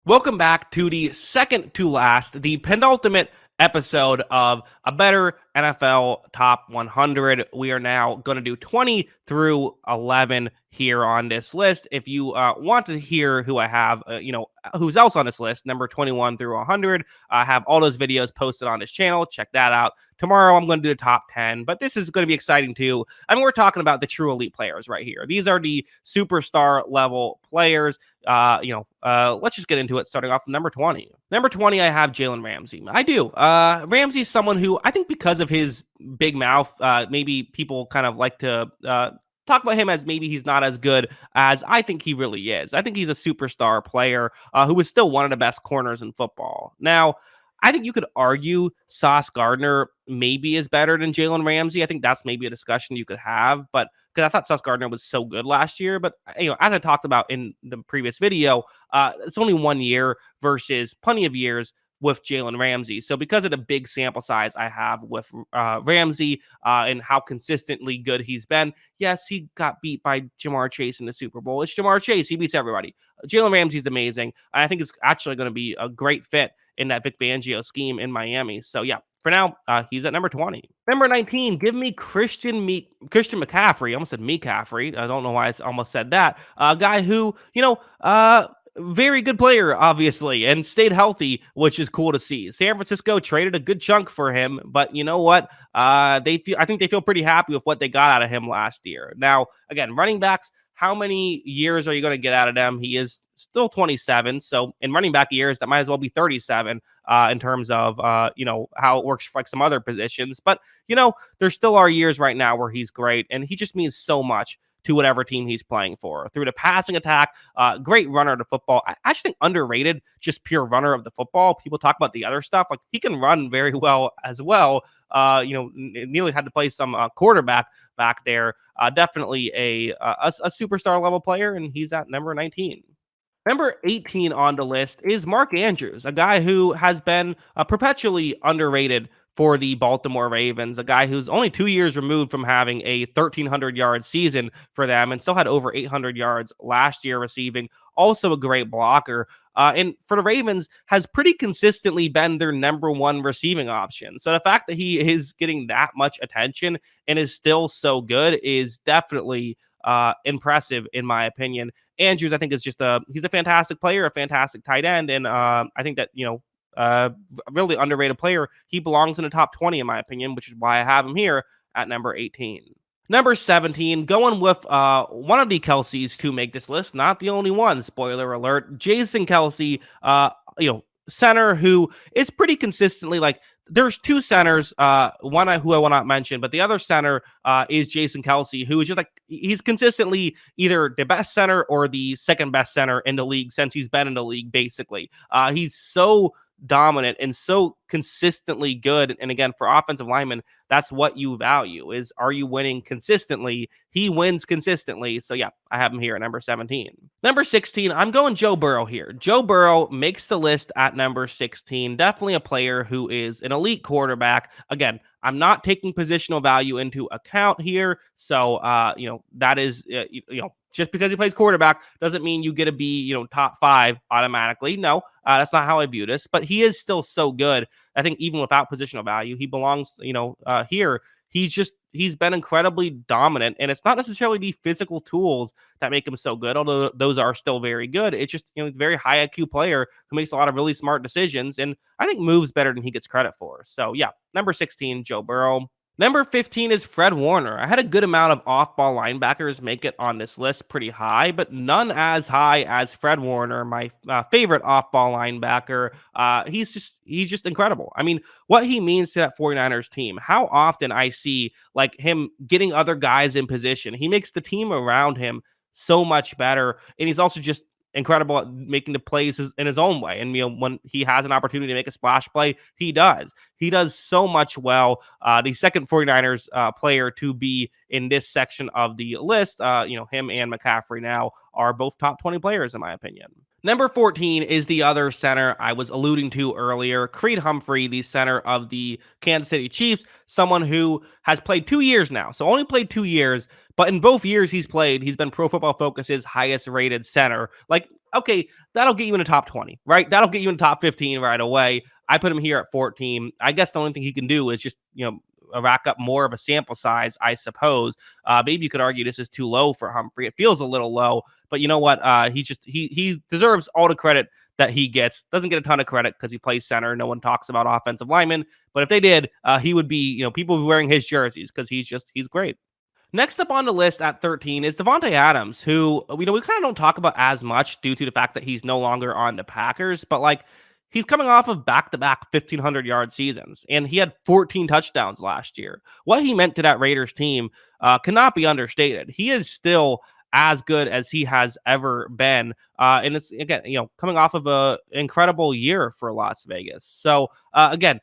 Welcome back to the second to last, the penultimate episode of a better NFL Top 100. We are now going to do 20 through 11 here on this list. If you want to hear who I have, who's else on this list, number 21 through 100, I have all those videos posted on this channel. Check that out. Tomorrow, I'm going to do the top 10, but this is going to be exciting too. I mean, we're talking about the true elite players right here. These are the superstar level players. Let's just get into it, starting off with number 20. Number 20, I have Jalen Ramsey. I do. Ramsey's someone who I think because of his big mouth, maybe people kind of like to talk about him as maybe he's not as good as I think he really is. I think he's a superstar player who is still one of the best corners in football. Now, I think you could argue Sauce Gardner maybe is better than Jalen Ramsey. I think that's maybe a discussion you could have, but because I thought Sauce Gardner was so good last year. But as I talked about in the previous video, it's only 1 year versus plenty of years with Jalen Ramsey. So because of the big sample size I have with Ramsey and how consistently good he's been, yes, he got beat by Jamar Chase in the Super Bowl. It's Jamar Chase. He beats everybody. Jalen Ramsey's amazing. I think it's actually going to be a great fit in that Vic Fangio scheme in Miami. So yeah, for now, he's at number 20. Number 19, give me Christian McCaffrey. I almost said McCaffrey. I don't know why I almost said that. A guy who, very good player, obviously, and stayed healthy, which is cool to see. San Francisco traded a good chunk for him, but you know what? I think they feel pretty happy with what they got out of him last year. Now, again, running backs, how many years are you going to get out of them? He is still 27. So in running back years, that might as well be 37 in terms of, how it works for like some other positions. But, there still are years right now where he's great, and he just means so much to whatever team he's playing for. Through the passing attack, great runner of the football. I actually think underrated, just pure runner of the football. People talk about the other stuff. Like, he can run very well as well. Nearly had to play some quarterback back there. Definitely a superstar level player, and he's at number 19. Number 18 on the list is Mark Andrews, a guy who has been perpetually underrated for the Baltimore Ravens, a guy who's only 2 years removed from having a 1,300-yard season for them and still had over 800 yards last year receiving. Also a great blocker. And for the Ravens, has pretty consistently been their number one receiving option. So the fact that he is getting that much attention and is still so good is definitely impressive in my opinion. Andrews, I think, is he's a fantastic player, a fantastic tight end, and I think that really underrated player. He belongs in the top 20 in my opinion, which is why I have him here at number 18. Number 17, going with one of the Kelces to make this list, not the only one. Spoiler alert: Jason Kelce, center who is pretty consistently like. There's two centers, one who I will not mention, but the other center is Jason Kelce, who is just like, he's consistently either the best center or the second best center in the league since he's been in the league, basically. He's so dominant and so consistently good. And again, for offensive linemen, that's what you value is, are you winning consistently? He wins consistently. So yeah, I have him here at number 17. Number 16, I'm going Joe Burrow here. Joe Burrow makes the list at number 16. Definitely a player who is an elite quarterback. Again, I'm not taking positional value into account here. So, that is, just because he plays quarterback doesn't mean you get to be, top 5 automatically. No, that's not how I view this, but he is still so good. I think even without positional value, he belongs, here. He's been incredibly dominant, and it's not necessarily the physical tools that make him so good, although those are still very good. It's just, very high IQ player who makes a lot of really smart decisions, and I think moves better than he gets credit for. So yeah, number 16, Joe Burrow. Number 15 is Fred Warner. I had a good amount of off-ball linebackers make it on this list pretty high, but none as high as Fred Warner, my favorite off-ball linebacker. He's just incredible. I mean, what he means to that 49ers team, how often I see like him getting other guys in position. He makes the team around him so much better, and he's also just incredible at making the plays in his own way. And when he has an opportunity to make a splash play, he does. He does so much well. The second 49ers player to be in this section of the list, him and McCaffrey now are both top 20 players in my opinion. Number 14 is the other center I was alluding to earlier, Creed Humphrey, the center of the Kansas City Chiefs, someone who has played 2 years now. So only played 2 years, but in both years he's played, he's been Pro Football Focus's highest rated center. Like, Okay, that'll get you in the top 20, right? That'll get you in the top 15 right away. I put him here at 14. I guess the only thing he can do is just, rack up more of a sample size, I suppose. Maybe you could argue this is too low for Humphrey. It feels a little low, but you know what? He deserves all the credit that he gets. Doesn't get a ton of credit because he plays center. No one talks about offensive linemen, but if they did, he would be, people would be wearing his jerseys because he's great. Next up on the list at 13 is Davante Adams, who we kind of don't talk about as much due to the fact that he's no longer on the Packers, but like he's coming off of back-to-back 1,500-yard seasons, and he had 14 touchdowns last year. What he meant to that Raiders team cannot be understated. He is still as good as he has ever been, and it's again, coming off of a incredible year for Las Vegas. So again,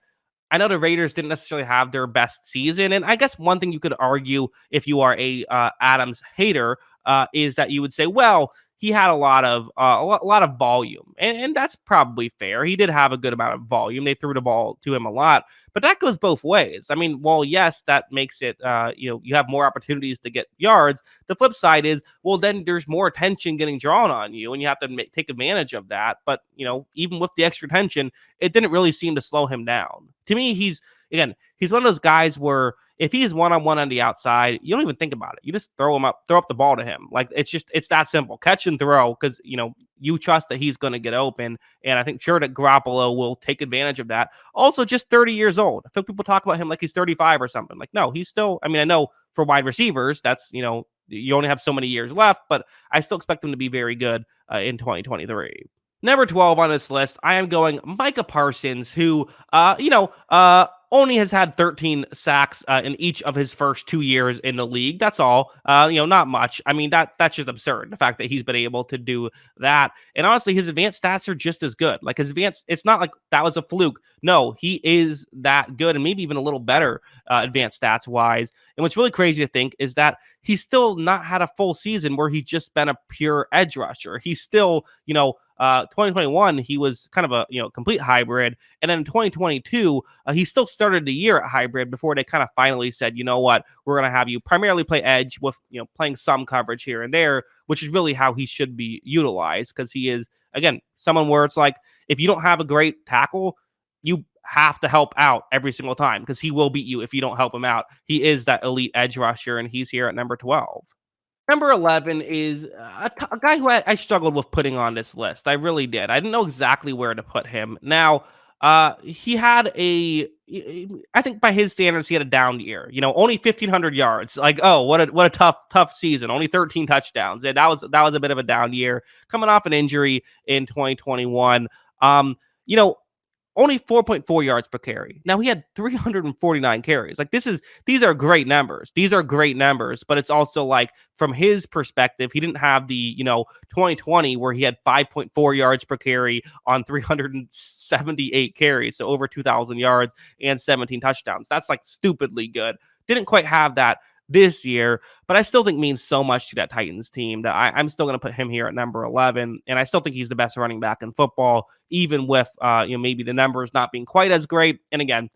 I know the Raiders didn't necessarily have their best season, and I guess one thing you could argue if you are a Adams hater is that you would say, well, he had a lot of lot of volume, and that's probably fair. He did have a good amount of volume. They threw the ball to him a lot, but that goes both ways. I mean, well, yes, that makes it you have more opportunities to get yards. The flip side is, well, then there's more attention getting drawn on you, and you have to take advantage of that. But even with the extra attention, it didn't really seem to slow him down. To me, he's one of those guys where if he's one-on-one on the outside, you don't even think about it. You just throw up the ball to him. Like it's that simple. Catch and throw, because you trust that he's going to get open. And I think sure that Garoppolo will take advantage of that. Also, just 30 years old. I feel people talk about him like he's 35 or something. Like, no, he's still, I mean, I know for wide receivers, that's, you only have so many years left, but I still expect him to be very good in 2023. Number 12 on this list, I am going Micah Parsons, who, only has had 13 sacks in each of his first 2 years in the league. That's all. Not much. I mean, that's just absurd. The fact that he's been able to do that. And honestly, his advanced stats are just as good. Like it's not like that was a fluke. No, he is that good, and maybe even a little better advanced stats wise. And what's really crazy to think is that he's still not had a full season where he's just been a pure edge rusher. He's still, 2021, he was kind of a complete hybrid, and then in 2022, he still started the year at hybrid before they kind of finally said, you know what, we're going to have you primarily play edge with playing some coverage here and there, which is really how he should be utilized, because he is again someone where it's like if you don't have a great tackle, you have to help out every single time because he will beat you if you don't help him out. He is that elite edge rusher, and he's here at number 12. Number 11 is a guy who I struggled with putting on this list. I really did. I didn't know exactly where to put him. Now, he had I think by his standards, he had a down year. Only 1,500 yards. Like, oh, what a tough season. Only 13 touchdowns. And that was a bit of a down year, coming off an injury in 2021. You know, only 4.4 yards per carry. Now he had 349 carries. Like these are great numbers. These are great numbers, but it's also like from his perspective, he didn't have the, 2020 where he had 5.4 yards per carry on 378 carries. So over 2,000 yards and 17 touchdowns. That's like stupidly good. Didn't quite have that this year, but I still think means so much to that Titans team that I'm still going to put him here at number 11. And I still think he's the best running back in football, even with, maybe the numbers not being quite as great. And again,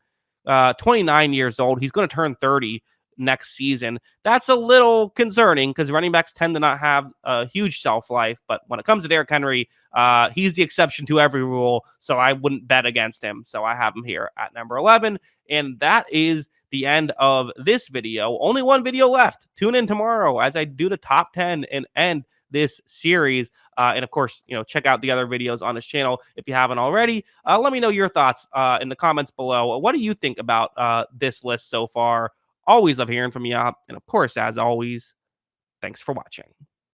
29 years old, he's going to turn 30 next season. That's a little concerning because running backs tend to not have a huge shelf life. But when it comes to Derrick Henry, he's the exception to every rule. So I wouldn't bet against him. So I have him here at number 11. And that is the end of this video. Only one video left. Tune in tomorrow as I do the top 10 and end this series. And of course, check out the other videos on this channel if you haven't already. Let me know your thoughts in the comments below. What do you think about this list so far? Always love hearing from you. And of course, as always, thanks for watching.